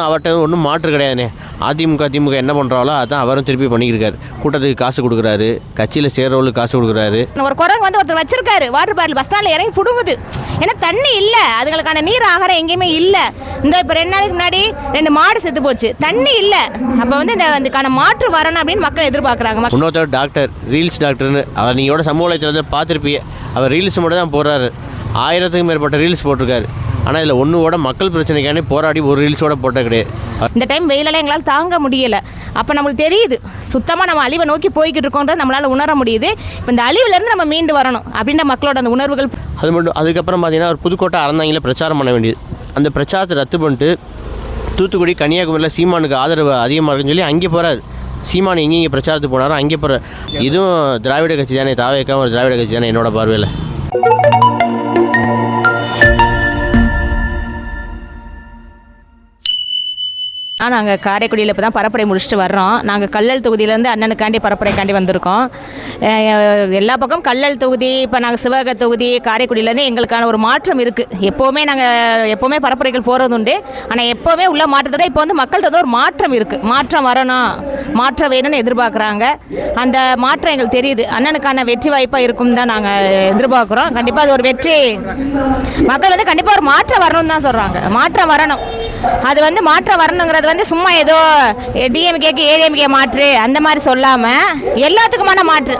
அவர்கிட்ட ஒன்றும் மாற்று கிடையாதுண்ணே. அதிமுக திமுக என்ன பண்ணுறாங்களோ அதான் அவரும் திருப்பி பண்ணியிருக்காரு. கூட்டத்துக்கு காசு கொடுக்குறாரு, கட்சியில் சேர்றவங்களுக்கு காசு கொடுக்குறாரு. ஒரு குரங்கு வந்து ஒருத்தர் வச்சிருக்காரு வாட்டர் பாட்டில் பஸ் ஸ்டாண்டில் இறங்கி புடுங்குது. ஏன்னா தண்ணி இல்லை, அதுங்களுக்கான நீர் ஆகாரம் எங்கேயுமே இல்லை. இந்த இப்போ 2 நாளைக்கு முன்னாடி 2 மாடு செத்து போச்சு, தண்ணி இல்லை. அப்போ வந்து இதுக்கான மாற்று வரணும் அப்படின்னு மக்கள் எதிர்பார்க்குறாங்க. இன்னொருத்தர் டாக்டர், ரீல்ஸ் டாக்டர்னு அவர் நீங்களோட சமூக வலைத்தளத்தில் பார்த்துருப்பீங்க. அவர் ரீல்ஸ் மட்டும் தான் போடுறாரு, 1000க்கும் மேற்பட்ட ரீல்ஸ் போட்டிருக்காரு. ஆனால் இதில் ஒன்றுவோட மக்கள் பிரச்சனைக்கானே போராடி ஒரு ரீல்ஸோட போட்ட கிடையாது. இந்த டைம் வெயிலெல்லாம் எங்களால் தாங்க முடியலை. அப்போ நம்மளுக்கு தெரியுது சுத்தமாக நம்ம அழிவை நோக்கி போய்கிட்டு இருக்கோன்றது நம்மளால் உணர முடியுது. இப்போ இந்த அழிவுலேருந்து நம்ம மீண்டு வரணும் அப்படின்ற மக்களோட அந்த உணர்வுகள். அது மட்டும் அதுக்கப்புறம் பார்த்தீங்கன்னா ஒரு புதுக்கோட்டை அறந்தாங்கில் பிரச்சாரம் பண்ண வேண்டியது. அந்த பிரச்சாரத்தை ரத்து பண்ணிட்டு தூத்துக்குடி கன்னியாகுமரியில் சீமானுக்கு ஆதரவு அதிகமாக இருக்குன்னு சொல்லி அங்கே போகிறார். சீமான் எங்கே பிரச்சாரத்துக்கு போனாரோ அங்கே போகிறார். இதுவும் திராவிட கட்சி தானே, தாவேக்கா ஒரு திராவிட கட்சி தானே என்னோட பார்வையில். நாங்கள் காரைக்குடியில் இப்போ தான் பரப்புரை முடிச்சுட்டு வர்றோம். நாங்கள் கல்லல் தொகுதியிலேருந்து அண்ணனுக்காண்டி பரப்புரைக்காண்டி வந்திருக்கோம். எல்லா பக்கம் கல்லல் தொகுதி, இப்போ நாங்கள் சிவகங்கை தொகுதி, காரைக்குடியிலேருந்து எங்களுக்கான ஒரு மாற்றம் இருக்குது. எப்போவுமே பரப்புரைகள் போகிறது உண்டு. ஆனால் எப்போவுமே உள்ள மாற்றத்தோட இப்போ வந்து மக்கள்கிட்ட ஒரு மாற்றம் இருக்குது. மாற்றம் வரணும், மாற்றம் வேணும்னு எதிர்பார்க்குறாங்க. அந்த மாற்றம் எங்களுக்கு தெரியுது. அண்ணனுக்கான வெற்றி வாய்ப்பாக இருக்கும் தான் நாங்கள் எதிர்பார்க்குறோம். கண்டிப்பாக அது ஒரு வெற்றி. மக்கள் வந்து கண்டிப்பாக ஒரு மாற்றம் வரணும்னு தான் சொல்கிறாங்க. மாற்றம் வரணும். அது வந்து மாற்றம் வரணுங்கிறது வந்து சும்மா ஏதோ டிஎம்கேக்கு ஏடிஎம்கே மாற்று அந்த மாதிரி சொல்லாமல் எல்லாத்துக்குமான மாற்று,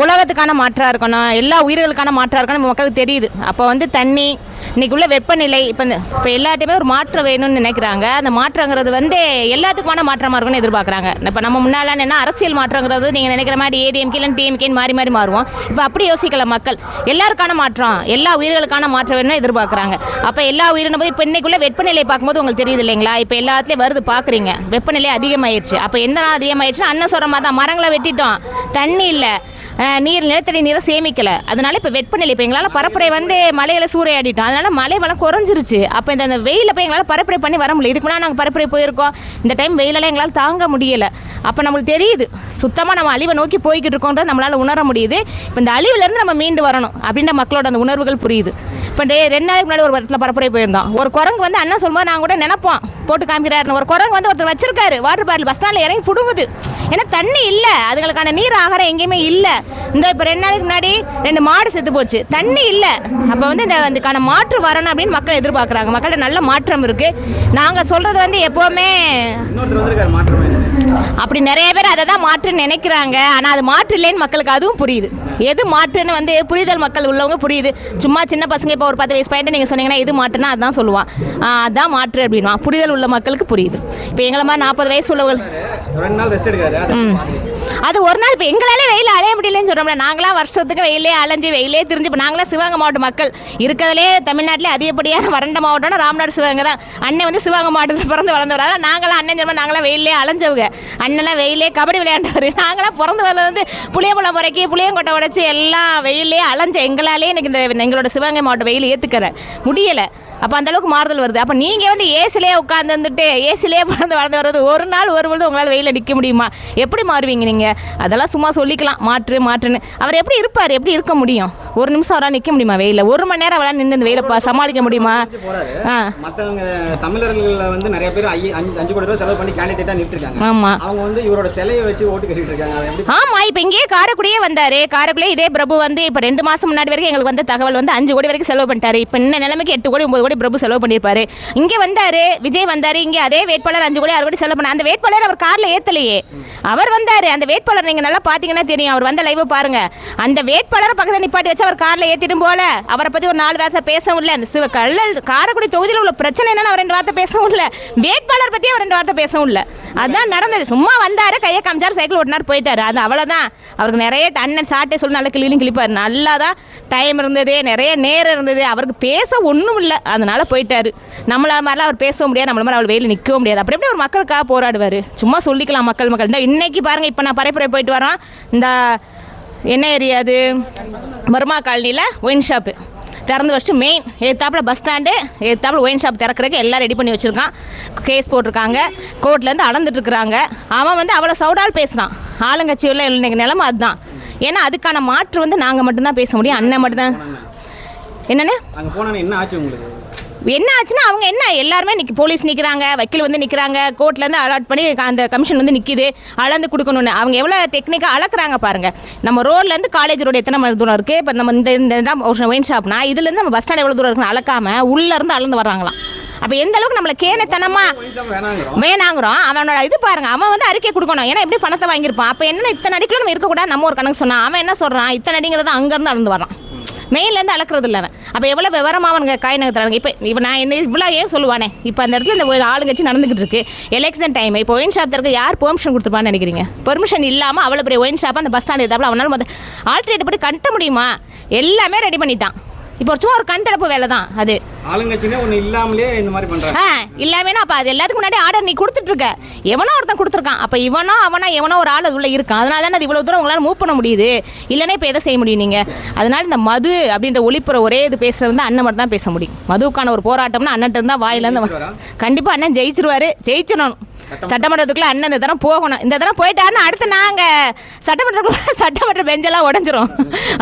உலகத்துக்கான மாற்றாக இருக்கணும், எல்லா உயிர்களுக்கான மாற்றாக இருக்கணும் மக்களுக்கு தெரியுது. அப்போ வந்து தண்ணி, இன்றைக்கி உள்ள வெப்பநிலை, இப்போ எல்லாத்தையுமே ஒரு மாற்றம் வேணும்னு நினைக்கிறாங்க. அந்த மாற்றங்கிறது வந்து எல்லாத்துக்குமான மாற்றமாக இருக்கும்னு எதிர்பார்க்குறாங்க. இப்போ நம்ம முன்னால் என்ன அரசியல் மாற்றங்கிறது நீங்கள் நினைக்கிற மாதிரி ஏடிஎம்கே இல்லை டிஎம்கேன்னு மாறி மாறுவோம். இப்போ அப்படி யோசிக்கல மக்கள். எல்லாருக்கான மாற்றம், எல்லா உயிர்களுக்கான மாற்றம் வேணும்னு எதிர்பார்க்குறாங்க. அப்போ எல்லா உயிரினும் போது இப்போ இன்றைக்குள்ள வெப்பநிலை பார்க்கும்போது உங்களுக்கு தெரியுது இல்லைங்களா? இப்போ எல்லாத்துலேயும் வருது பார்க்குறீங்க, வெப்பநிலை அதிகமாகிடுச்சு. அப்போ எந்த நாள் அதிகமாகிடுச்சுன்னா அண்ணன் சொல்கிற மாதிரி தான், மரங்களை வெட்டிட்டோம், தண்ணி இல்லை, நிலத்தடி நீரை சேமிக்கலை. அதனால இப்போ வெப்பநிலை, இப்போ எங்களால் பரப்புரை வந்து மலையில சூறையாடிட்டோம், அதனால மழை வளம் குறைஞ்சிருச்சு. அப்போ இந்த வெயிலில் போய் எங்களால் பரப்புரை பண்ணி வர முடியல. இதுக்கு முன்னாடி நாங்கள் பரப்புரை போயிருக்கோம். இந்த டைம் வெயிலெல்லாம் எங்களால் தாங்க முடியலை. அப்போ நம்மளுக்கு தெரியுது சுத்தமாக நம்ம அழிவை நோக்கி போய்கிட்டு இருக்கோன்றது நம்மளால் உணர முடியுது. இப்போ இந்த அழிவுலேருந்து நம்ம மீண்டு வரணும் அப்படின்ற மக்களோட அந்த உணர்வுகள் புரியுது. இப்போ 2 நாளைக்கு முன்னாடி ஒரு இடத்துல பரப்புரை போயிருந்தோம். ஒரு குரங்கு வந்து அண்ணன் சொல்லும்போது நாங்கள் கூட நினைப்போம் போட்டு காமிக்கிறாருன்னு. ஒரு குரங்கு வந்து ஒருத்தர் வச்சிருக்காரு வாட்டர் பாட்டில் பஸ் ஸ்டாண்டில் இறங்கி புடுங்குது. ஏன்னா தண்ணி இல்லை, அதுங்களுக்கான நீர் ஆகாரம் எங்கேயுமே இல்லை. இந்த இப்போ 2 நாளைக்கு முன்னாடி 2 மாடு செத்து போச்சு, தண்ணி இல்லை. அப்போ வந்து இதுக்கான மாற்று வரணும் அப்படின்னு மக்கள் எதிர்பார்க்குறாங்க. மக்கள்கிட்ட நல்ல மாற்றம் இருக்குது. நாங்கள் சொல்கிறது வந்து எப்போவுமே அப்படி நிறைய பேர் அதை தான் மாற்றுன்னு நினைக்கிறாங்க. ஆனால் அது மாற்று இல்லைன்னு மக்களுக்கு அதுவும் புரியுது. எது மாற்றுன்னு வந்து புரிதல் மக்கள் உள்ளவங்க புரியுது. சும்மா சின்ன பசங்க இப்போ ஒரு 10 வயசு பையன் நீங்கள் சொன்னீங்கன்னா இது மாற்றுனா அதுதான் சொல்லுவான், அதுதான் மாற்று அப்படின்னா. புரிதல் உள்ள மக்களுக்கு புரியுது. இப்போ எங்களை மாதிரி 40 வயசு உள்ளவர்கள் அது ஒரு நாள் இப்போ எங்களாலே வெயில் அலைய முடியலன்னு சொல்கிறோம்ல. நாங்களாம் வருஷத்துக்கு வெயிலே அலைஞ்சு வெயிலே திரிஞ்சு. இப்போ நாங்களாம் சிவகங்கை மாவட்ட மக்கள். இருக்கிறதுலே தமிழ்நாட்டிலே அதிகப்படியான வறண்ட மாவட்டம்னா ராமநாடு சிவகங்கை தான். அண்ணன் வந்து சிவகங்கை மாவட்டத்தில் பிறந்து வளர்ந்தவராக. நாங்களாம் அண்ணன் சொல்லுவோம், நாங்களாம் வெயிலே அலைஞ்சவங்க. அண்ணெல்லாம் வெயிலே கபடி விளையாண்டவர். நாங்களாம் பிறந்து வரல வந்து புளியம்பழம் முறைக்கி புளியங்கொட்டை உடைச்சி எல்லாம் வெயிலே அலைஞ்ச எங்களாலே எனக்கு இந்த எங்களோட சிவகங்கை மாவட்ட வெயில் ஏற்றுக்கிற முடியலை. அப்போ அந்தளவுக்கு மாறுதல் வருது. அப்போ நீங்கள் வந்து ஏசிலே உட்காந்து வந்துட்டு ஏசிலே பிறந்து வளர்ந்து வர்றது ஒரு நாள் ஒரு பொழுது உங்களால் வெயிலில் நிற்க முடியுமா? எப்படி மாறுவீங்க நீங்கள்? அதெல்லாம் சும்மா சொல்லிக்கலாம் மாற்றுன்னு. அவர் எப்படி இருப்பார், எப்படி இருக்க முடியும்? ஒரு நிமிஷம் அவரால் நிற்க முடியுமா வெயிலில்? 1 மணி நேரம் அவரால் நின்று இந்த வெயிலை சமாளிக்க முடியுமா? மற்றவங்க தமிழர்கள் வந்து நிறைய பேர் 5 கோடி ரூபா செலவு பண்ணி கேண்டிடேட்டாக நிறுத்திருக்காங்க. ஆமாம், அவங்க வந்து இவரோட சிலையை வச்சு ஓட்டு கட்டிட்டு இருக்காங்க. ஆமாம். இப்போ இங்கேயே காரைக்குடியே வந்தார். காரைக்குடியே இதே பிரபு வந்து இப்போ 2 மாதம் முன்னாடி வரைக்கும் எங்களுக்கு வந்து தகவல் வந்து 5 கோடி வரைக்கும் செலவு பண்ணிட்டாரு. இப்போ இன்னும் நிலைமைக்கு 8 கோடி 9 கோடி பிரபு செலவு பண்ணியிருப்பாரு. இங்கே வந்தார், விஜய் வந்தார். இங்கே அதே வேட்பாளர் 5 கோடி 6 கோடி செலவு பண்ண. அந்த வேட்பாளர் அவர் காரில் ஏற்றலையே, அவர் வந்தார். அந்த வேட்பாளர் நீங்கள் நல்லா பார்த்தீங்கன்னா தெரியும். அவர் வந்த லைவ் பாருங்க. அந்த வேட்பாளரை பக்கத்தில் நிப்பாட்டி வச்சு அவர் காரில் ஏற்றிட்டு போல அவரை பற்றி ஒரு 4 வார்த்தை பேசவும் இல்லை. அந்த காரைக்குடி தொகுதியில் உள்ள பிரச்சனை என்னன்னு அவர் 2 வார்த்தை பேசவும் இல்லை. வேட்பாளர் பற்றி அவர் 2 வார்த்தை பேசவும் இல்லை. அதுதான் நடந்தது. சும்மா வந்தார், கையை காமிச்சார், சைக்கிள் ஓட்டினார், போயிட்டார். அது அவ்வளோதான். அவருக்கு நிறைய அண்ணன் சாட்டை சொல்லி நல்ல கிளிப்பார். நல்லா தான் டைம் இருந்தது, நிறைய நேரம் இருந்தது. அவருக்கு பேச ஒன்றும் இல்லை, அதனால போயிட்டார். நம்மள மாதிரிலாம் அவர் பேசவும் முடியாது, நம்மள மாதிரி அவர் வெயிலில் நிற்கவும் முடியாது. அப்படி எப்படி ஒரு மக்களுக்காக போராடுவார்? சும்மா சொல்லிக்கலாம் மக்கள். இந்த இன்னைக்கு பாருங்கள், இப்போ நான் பரப்புரை போயிட்டு வரோம். இந்த என்ன ஏரியா அது, பர்மா காலனியில் ஒயின் ஷாப்பு திறந்து வச்சுட்டு மெயின் ஏத்தாப்பில் பஸ் ஸ்டாண்டு ஏத்தாப்பில் ஒயின் ஷாப் திறக்கிறதுக்கு எல்லாம் ரெடி பண்ணி வச்சுருக்கான். கேஸ் போட்டிருக்காங்க, கோர்ட்லேருந்து அளந்துட்டுருக்குறாங்க. அவன் வந்து அவ்வளோ சவுடால் பேசுகிறான். ஆளுங்கட்சியில் இன்னைக்கு நிலமை அதுதான். ஏன்னா அதுக்கான மாற்று வந்து நாங்கள் மட்டும்தான் பேச முடியும். அண்ணன் மட்டும்தான். என்னென்னு அங்கே போனால் என்ன ஆச்சு உங்களுக்கு? என்ன ஆச்சுன்னா அவங்க என்ன எல்லாருமே போலீஸ் நிற்கிறாங்க, வக்கீல் வந்து நிற்கிறாங்க, கோர்ட்லேருந்து அலாட் பண்ணி அந்த கமிஷன் வந்து நிற்கிது, அளந்து கொடுக்கணும்னு. அவங்க எவ்வளோ டெக்னிக்காக அளக்குறாங்க பாருங்கள். நம்ம ரோட்லேருந்து காலேஜ் ரோடு எத்தனை தூரம் இருக்குது, இப்போ நம்ம இந்த ஒரு ஒயின் ஷாப்னா இதுலேருந்து நம்ம பஸ் ஸ்டாண்ட் எவ்வளோ தூரம் இருக்குன்னு அளக்காமல் உள்ளேருந்து அளந்து வர்றாங்களாம். அப்போ எந்த அளவுக்கு நம்மளை கேனத்தனமாக வேணாங்கிறோம். அவனோட இது பாருங்க, அவன் வந்து அறிக்கை கொடுக்கணும். ஏன்னா எப்படி பணத்தை வாங்கியிருப்பான். அப்போ என்ன இத்தனை அடிக்குள்ள நம்ம இருக்கக்கூடாது, நம்ம ஒரு கணக்கு சொன்னான். அவன் என்ன சொல்கிறான், இத்தனை அடிங்கிறது அங்கேருந்து அளந்து வரான், மெயின்லேருந்து அளக்குறது இல்லை அவன். அப்போ எவ்வளோ விவரமாக அவனுங்க காய் நகர்த்துறாங்க. இப்போ நான் என்ன இவ்வளோ ஏன் சொல்லுவானே, இப்போ அந்த இடத்துல இந்த ஆளுங்கட்சி நடந்துகிட்டு இருக்கு, எலெக்ஷன் டைம். இப்போ ஒயின் ஷாப் இருக்க யார் பெர்மிஷன் கொடுத்துருப்பான்னு நினைக்கிறீங்க? பெர்மிஷன் இல்லாமல் அவ்வளோ பெரிய ஒயின் ஷாப் அந்த பஸ் ஸ்டாண்ட் எதாப்புல அவனால் ஆல்ட்ரேட் பண்ணி கட்ட முடியுமா? எல்லாமே ரெடி பண்ணிட்டான். இப்போ சும்மா ஒரு கண் தடுப்பு வேலை தான் அது. ஆளுங்கட்சினே ஒன்று இல்லாமலே இந்த மாதிரி பண்ணுறாங்க. இல்லாமேனா அப்போ அது எல்லாத்துக்கும் முன்னாடி ஆர்டர் நீ கொடுத்துட்ருக்க, எவனோ ஒருத்தன் கொடுத்துருக்கான். அப்போ இவனோ அவனா எவனோ ஒரு ஆள் அது உள்ளே இருக்கான். அதனால தான் அது இவ்வளோ தூரம் உங்களால் மூவ் பண்ண முடியுது. இல்லைன்னா இப்போ எதை செய்ய முடியும் நீங்கள்? அதனால் இந்த மது அப்படின்ற ஒளிப்புற ஒரே இது பேசுகிறது வந்து அண்ணன் மட்டும் தான் பேச முடியும். மதுவுக்கான ஒரு போராட்டம்னா அண்ணன் தான் வாயிலேருந்து கண்டிப்பாக அண்ணன் ஜெயிச்சிருவார், ஜெயிச்சிடணும். சட்டமன்றத்துக்குள்ளே அண்ணன் இந்த தரம் போகணும். இந்த தரம் போயிட்டாருன்னா அடுத்து நாங்கள் சட்டமன்ற பெஞ்செல்லாம் உடஞ்சிரும்.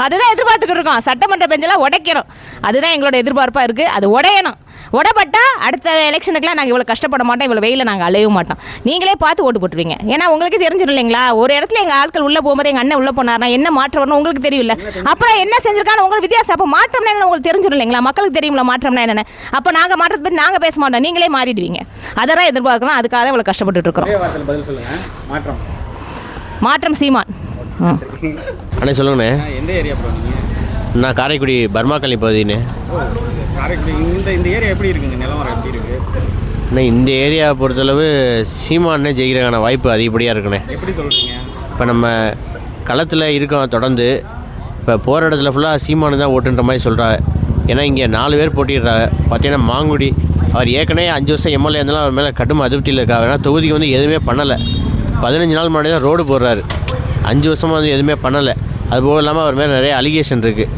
அதுதான் எதிர்பார்த்துக்கிட்டு இருக்கோம். சட்டமன்ற பெஞ்செல்லாம் உடைக்கணும், அதுதான் எங்களோட எதிர்பார்ப்பாக இருக்குது. அது உடையணும். உடப்பட்டா அடுத்த எலெக்ஷனுக்குலாம் நாங்கள் இவ்வளோ கஷ்டப்பட மாட்டோம், இவ்வளோ வெயில நாங்கள் அலையவும் மாட்டோம். நீங்களே பார்த்து ஓட்டு போட்டுருவீங்க. ஏன்னா உங்களுக்கு தெரிஞ்சிடும் இல்லைங்களா, ஒரு இடத்துல எங்கள் ஆட்கள் உள்ளே போகும்போது எங்கள் அண்ணன் உள்ளே போனார்னா என்ன மாற்றம் வரணும் உங்களுக்கு தெரியல. அப்புறம் என்ன செஞ்சிருக்கான்னு உங்களுக்கு வித்தியாசம். அப்போ மாற்றம்னா என்ன உங்களுக்கு தெரிஞ்சிடும் இல்லைங்களா, மக்களுக்கு தெரியுங்களா மாற்றம்னா என்னென்ன. அப்போ நாங்கள் மாற்றத்தை பற்றி நாங்கள் பேச மாட்டோம், நீங்களே மாறிடுவீங்க. அதெல்லாம் எதிர்பார்க்கணும். அதுக்காக தான் இவ்வளோ கஷ்டப்பட்டு இருக்கிறோம். மாற்றம் சீமான். அண்ணே சொல்லுங்கண்ணே. எந்த ஏரியா போகிறீங்க? நான் காரைக்குடி பர்மா காலனி பகுதின்னு. காரைக்குடி இந்த ஏரியா எப்படி இருக்குங்க, நிலவரம் எப்படி இருக்குது? அண்ணே இந்த ஏரியாவை பொறுத்தளவு சீமானே ஜெயிக்கிறதுக்கான வாய்ப்பு அதிகப்படியாக இருக்குண்ணே. எப்படி சொல்கிறீங்க? இப்போ நம்ம களத்தில் இருக்கோம் தொடர்ந்து. இப்போ போகிற இடத்துல ஃபுல்லாக சீமானு தான் ஓட்டுன்ற மாதிரி சொல்கிறாங்க. ஏன்னா இங்கே 4 பேர் போட்டிடுறாங்க. பார்த்தீங்கன்னா மாங்குடி அவர் ஏற்கனவே 5 வருஷம் எம்எல்ஏ இருந்தாலும் அவர் மேலே கடும் அதிருப்தியில் இருக்கா. ஏன்னா தொகுதிக்கு வந்து எதுவுமே பண்ணலை. 15 நாள் முன்னாடி தான் ரோடு போடுறாரு. 5 வருஷமாக வந்து எதுவுமே பண்ணலை. அதுபோக இல்லாமல் அவர் மேலே நிறைய அலிகேஷன் இருக்குது.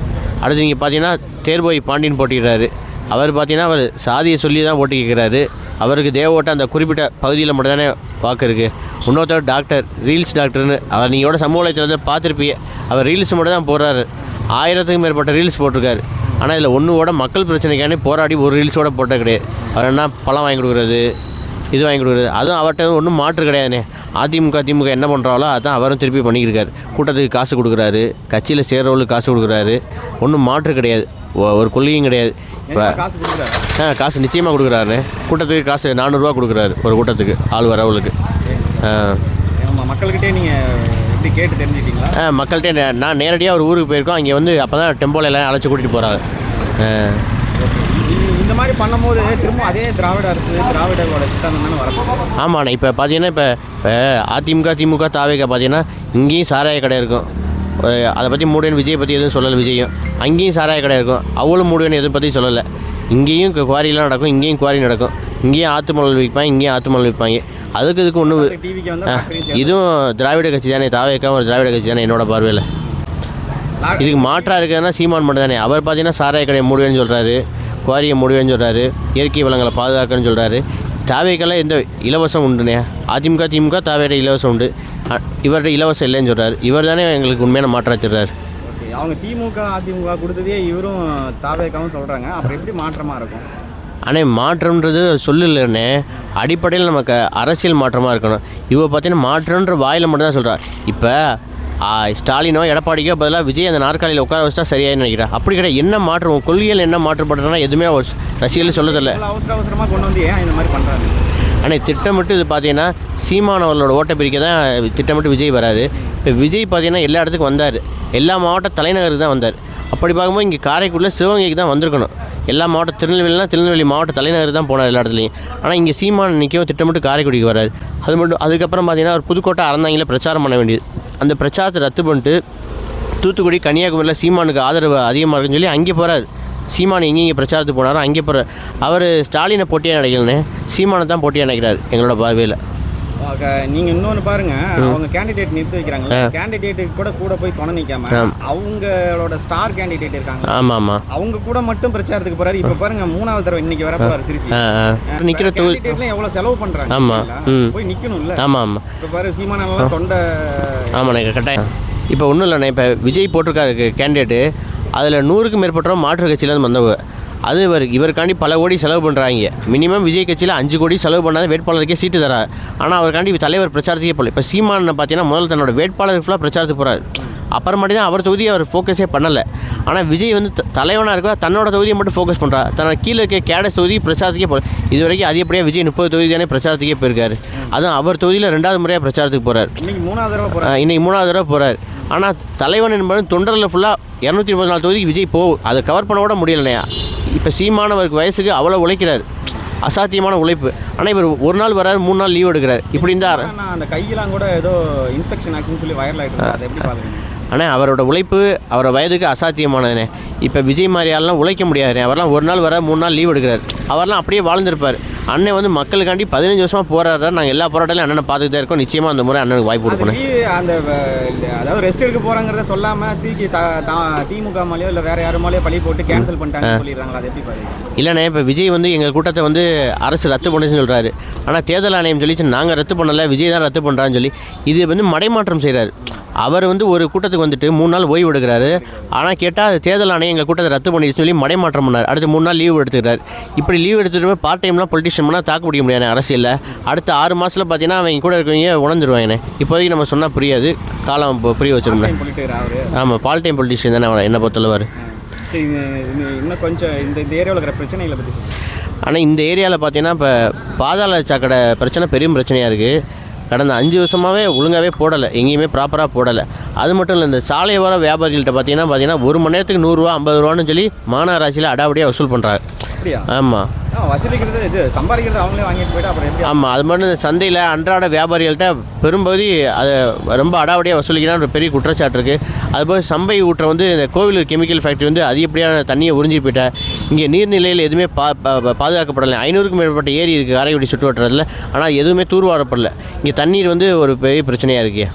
அடுத்து நீங்கள் பார்த்தீங்கன்னா தேர்போய் பாண்டியன் போட்டிடுறாரு. அவர் பார்த்தீங்கன்னா அவர் சாதியை சொல்லி தான் ஓட்டு கேட்குறாரு. அவருக்கு தேவோட்ட அந்த குறிப்பிட்ட பகுதியில் மட்டும் தானே வாக்கு இருக்குது. இன்னொருத்தர் டாக்டர், ரீல்ஸ் டாக்டர்னு அவர் நீங்களோட சமூக வலைத்தளத்தில் பார்த்துருப்பீங்க. அவர் ரீல்ஸ் மட்டும் தான் போடுறாரு. 1000க்கும் மேற்பட்ட ரீல்ஸ் போட்டிருக்காரு. ஆனால் இதில் ஒன்றோட மக்கள் பிரச்சனைக்கானே போராடி ஒரு ரீல்ஸோட போட்ட கிடையாது. அவர் என்ன பழம் வாங்கி கொடுக்குறது, இது வாங்கி கொடுக்குறது, அதுவும் அவர்கிட்ட ஒன்றும் மாற்று கிடையாதுண்ணே. திமுக என்ன பண்ணுறாங்களோ அதான் அவரும் திருப்பி பண்ணிக்கிருக்காரு. கூட்டத்துக்கு காசு கொடுக்குறாரு, கட்சியில் சேர்றவங்களுக்கு காசு கொடுக்குறாரு. ஒன்றும் மாற்று கிடையாது, ஒரு கொள்கையும் கிடையாது. இப்போ காசு நிச்சயமாக கொடுக்குறாருண்ணே. கூட்டத்துக்கு காசு 400 ரூபா கொடுக்குறாரு ஒரு கூட்டத்துக்கு, ஆள் வரவங்களுக்கு. மக்கள்கிட்டே நீங்கள் எப்படி கேட்டு தெரிஞ்சுக்கிட்டீங்களா? மக்கள்கிட்ட நான் நேரடியாக ஒரு ஊருக்கு போயிருக்கோம். அங்கே வந்து அப்போ தான் டெம்போவில் எல்லாம் அழைச்சி கூட்டிகிட்டு போகிறாங்க. இந்த மாதிரி பண்ணும்போது திரும்ப அதே திராவிட அரசு, திராவிடரோட சித்தாந்தம் தானே வரணும். ஆமாண்ணே. இப்போ பார்த்தீங்கன்னா இப்போ அதிமுக திமுக தாவேக பார்த்தீங்கன்னா இங்கேயும் சாராய கடை இருக்கும். அதை பற்றி மூடுவேன், விஜயை பற்றி எதுவும் சொல்லலை. விஜயும் அங்கேயும் சாராய கடை இருக்கும், அவளும் மூடுவேன் எதை பற்றி சொல்லலை. இங்கேயும் குவாரிலாம் நடக்கும், இங்கேயும் குவாரி நடக்கும். இங்கேயும் ஆற்றுமணல் விற்பாங்க, இங்கேயும் ஆற்றுமணல் விற்பாங்க. இதுக்கு ஒன்று இதுவும் திராவிட கட்சி தானே, தாவேக்காவும் ஒரு திராவிட கட்சி தானே என்னோட பார்வையில். இதுக்கு மாற்றாக இருக்கிறதுனா சீமான் மட்டும் தானே. அவர் பார்த்தீங்கன்னா சாராய கடையை மூடுவேன்னு சொல்கிறாரு, குவாரியை மூடுவேன்னு சொல்கிறாரு, இயற்கை வளங்களை பாதுகாக்கணும்னு சொல்கிறாரு. தாவேக்கெல்லாம் எந்த இலவசம் உண்டுண்ணே. அதிமுக திமுக தாவேட இலவசம் உண்டு, இவர்கிட்ட இலவசம் இல்லைன்னு சொல்கிறார். இவர் தானே எங்களுக்கு உண்மையான மாற்றம் வச்சுடுறாரு. அவங்க திமுக அதிமுக கொடுத்ததே இவரும் தாவேக்காவும் சொல்கிறாங்க. அப்புறம் எப்படி மாற்றமாக இருக்கும்? ஆனால் மாற்றம்ன்றது சொல்லலைண்ணே, அடிப்படையில் நமக்கு அரசியல் மாற்றமாக இருக்கணும். இவ பார்த்தீங்கன்னா மாற்றன்ற வாயில் மட்டும் தான் சொல்கிறார். இப்போ ஸ்டாலினோ எடப்பாடிக்கோ பதிலாக விஜய் அந்த நாற்காலியில் உட்கார வச்சுட்டா சரியாயின்னு நினைக்கிறேன். அப்படி கிடையாது. என்ன மாற்றம் கொள்கையில் என்ன மாற்றப்படுறதுனா எதுவுமே ரசிகர்கள் சொல்லதில்லை. அவசரமாக கொண்டு வந்து ஏன் இந்த மாதிரி பண்ணுறாங்க? ஆனால் திட்டமிட்டு இது பார்த்தீங்கன்னா சீமான் அவர்களோட ஓட்டை பிரிக்க தான் திட்டமிட்டு விஜய் வராது. இப்போ விஜய் பார்த்தீங்கன்னா எல்லா இடத்துக்கும் வந்தார், எல்லா மாவட்ட தலைநகருக்கு தான் வந்தார். அப்படி பார்க்கும்போது இங்கே காரைக்குடியில் சிவகங்கைக்கு தான் வந்திருக்கணும். எல்லா மாவட்ட திருநெல்வேலி மாவட்ட தலைநகர் தான் போனார் எல்லா இடத்துலையும். ஆனால் இங்கே சீமான் நிற்கவும் திட்டமிட்டு காரைக்குடிக்கு வராரு. அது மட்டும் அதுக்கப்புறம் பார்த்தீங்கன்னா ஒரு புதுக்கோட்டை அறந்தாங்கில் பிரச்சாரம் பண்ண வேண்டியது. அந்த பிரச்சாரத்தை ரத்து பண்ணிட்டு தூத்துக்குடி கன்னியாகுமரியில் சீமானுக்கு ஆதரவு அதிகமாக இருக்குன்னு சொல்லி அங்கே போகிறார். சீமான் எங்கெங்கே பிரச்சாரத்துக்கு போனாரோ அங்கே போகிறார். அவர் ஸ்டாலினை போட்டியாக நினைக்கலன்னு சீமானை தான் போட்டியாக நினைக்கிறார் எங்களோட பார்வையில். நீங்கள் இன்னொன்று பாருங்கள், அவங்க கேண்டிடேட் நிறுத்தி வைக்கிறாங்க. கேண்டிடேட்டுக்கு கூட போய் துணை நிற்காம அவங்களோட ஸ்டார் கேண்டிடேட் இருக்காங்க. ஆமாம், அவங்க கூட மட்டும் பிரச்சாரத்துக்கு போகிறாரு. இப்போ பாருங்க 3வது தடவை இன்னைக்கு வர போகிறாரு திருச்சி. நிற்கிற கேண்டிடேட்லாம் எவ்வளோ செலவு பண்ணுறாங்க. ஆமாம், போய் நிற்கணும்ல. ஆமாம், இப்போ பாரு சீமானெல்லாம் தொண்டை. ஆமாண்ணே, கட்டாயம். இப்போ ஒன்றும் இல்லைண்ணே, இப்போ விஜய் போட்டிருக்காரு கேண்டிடேட்டு, அதில் 100க்கும் மேற்பட்டவங்க மாற்று கட்சியிலேருந்து வந்தவங்க. அது இவருக்காண்டி பல கோடி செலவு பண்ணுறாங்க. மினிமம் விஜய் கட்சியில் 5 கோடி செலவு பண்ணாத வேட்பாளருக்கே சீட்டு தரார். ஆனால் அவருக்காண்டி தலைவர் பிரச்சாரத்துக்கே போகல. இப்போ சீமானை பார்த்தீங்கன்னா முதல்ல தன்னோட வேட்பாளர் ஃபுல்லாக பிரச்சாரத்துக்கு போகிறார். அப்புறமாட்டி தான் அவர் தொகுதியை அவர் ஃபோக்கஸே பண்ணலை. ஆனால் விஜய் வந்து தலைவனாக இருக்கா தன்னோட தொகுதியை மட்டும் ஃபோக்கஸ் பண்ணுறா. தன்னோட கீழே இருக்க கேடஸ் தொகுதி பிரச்சாரத்துக்கே போகல. இது வரைக்கும் அதிகப்படியாக விஜய் 30 தொகுதி தானே பிரச்சாரத்துக்கே போயிருக்காரு. அதுவும் அவர் தொகுதியில் 2வது முறையாக பிரச்சாரத்துக்கு போகிறார். இன்னைக்கு 3வது தடவை போகிறார். ஆனால் தலைவன் என்பது தொண்டரில் ஃபுல்லாக 234 தொகுதிக்கு விஜய் அதை கவர் பண்ண கூட முடியலையா. இப்போ சீமானவருக்கு வயசுக்கு அவ்வளோ உழைக்கிறார், அசாத்தியமான உழைப்பு. ஆனால் இவர் ஒரு நாள் வராரு, 3 நாள் லீவ் எடுக்கிறார். இப்படி இருந்தால் அந்த கையெல்லாம் கூட ஏதோ இன்ஃபெக்ஷன் ஆச்சுன்னு சொல்லி வைரல் ஆகிட்டு அதை எப்படி பார்க்குறீங்க? ஆனால் அவரோட உழைப்பு அவரோட வயதுக்கு அசாத்தியமானதுனே. இப்போ விஜய் மாதிரியாலாம் உழைக்க முடியாது. அவரெல்லாம் ஒரு நாள் வர 3 நாள் லீவ் எடுக்கிறார். அவரெல்லாம் அப்படியே வாழ்ந்துருப்பார். அண்ணன் வந்து மக்களுக்காண்டி 15 வருஷமாக போராடுறாரு. நாங்கள் எல்லா போராட்டலையும் அண்ணனை பார்த்துட்டு தான் இருக்கோம். நிச்சயமாக அந்த முறை அண்ணனுக்கு வாய்ப்பு கொடுக்கணும். அந்த அதாவது ரெஸ்ட் எடுக்க போகிறாங்கிறத சொல்லாமல் தூக்கி திமுக மேலேயோ இல்லை வேறு யாரு மேலேயோ பழி போட்டு கேன்சல் பண்ணிட்டாங்க சொல்லிடுறாங்களா, அதை எப்படி பாருங்க? இல்லைண்ணே, இப்போ விஜய் வந்து எங்கள் கூட்டத்தை வந்து அரசு ரத்து பண்ணுன்னு சொல்கிறாரு. ஆனால் தேர்தல் ஆணையம் சொல்லிச்சு நாங்கள் ரத்து பண்ணலை, விஜய் தான் ரத்து பண்ணுறான்னு சொல்லி இது வந்து மடைமாற்றம் செய்கிறாரு. அவர் வந்து ஒரு கூட்டத்துக்கு வந்துட்டு 3 நாள் ஓய்வு எடுக்கிறாரு. ஆனால் கேட்டால் அது தேர்தல் ஆணையம் எங்கள் கூட்டத்தை ரத்து பண்ணிடுச்சு சொல்லி மடைமாற்றம் பண்ணார். அடுத்து 3 நாள் லீவ் எடுத்துக்கிறார். இப்படி லீவ் எடுத்துகிட்டு பார்ட் டைம்லாம் பொலிட்டிஷியன் பண்ணால் தாக்கு பிடிக்க முடியாது அரசியலில். அடுத்த 6 மாதத்தில் பார்த்தீங்கன்னா அவங்க கூட இருக்கவங்க உணர்ந்துருவாங்கண்ணே. இப்போதைக்கு நம்ம சொன்னால் புரியாது, காலம் புரிய வச்சிருந்தேன். ஆமாம், பார்ட் டைம் பொலிட்டிஷியன் தானே அவரை என்ன பொறுத்தளவார். இன்னும் கொஞ்சம் இந்த ஏரியாவில் இருக்கிற பிரச்சனைகளை பற்றி. ஆனால் இந்த ஏரியாவில் பார்த்தீங்கன்னா இப்போ பாதாள சாக்கடை பிரச்சனை பெரிய பிரச்சனையாக இருக்குது. கடந்த 5 வருஷமாகவே ஒழுங்காகவே போடலை, எங்கேயுமே ப்ராப்பராக போடலை. அது மட்டும் இல்லை, இந்த சாலை ஓர வியாபாரிகள்கிட்ட பார்த்தீங்கன்னா 1 மணி நேரத்துக்கு 100 ரூபா 50 ரூபான்னு சொல்லி மாநகராட்சியில் அடாவடியாக வசூல் பண்ணுறாங்க. ஆமாம், சம்பாதிக்கிறது அவங்களே வாங்கிட்டு போய்ட்டு அப்புறம் எப்படி? ஆமாம், அது மட்டும் இந்த சந்தையில் அன்றாட வியாபாரிகள்கிட்ட பெரும்பகுதி அதை ரொம்ப அடாவடியாக வசூலிக்கிறான்னு ஒரு பெரிய குற்றச்சாட்டு இருக்குது. அதுபோல் சம்பை ஊற்ற வந்து இந்த கோவில் கெமிக்கல் ஃபேக்ட்ரி வந்து அதிகப்படியான தண்ணியை உறிஞ்சி போயிட்டா. இங்கே நீர்நிலையில் எதுவுமே பாதுகாக்கப்படலை. 500க்கும் மேற்பட்ட ஏரி இருக்குது காரைக்குடி சுற்றுவட்டத்தில். ஆனால் எதுவுமே தூர்வாரப்படலை. இங்கே தண்ணீர் வந்து ஒரு பெரிய பிரச்சனையாக இருக்கு.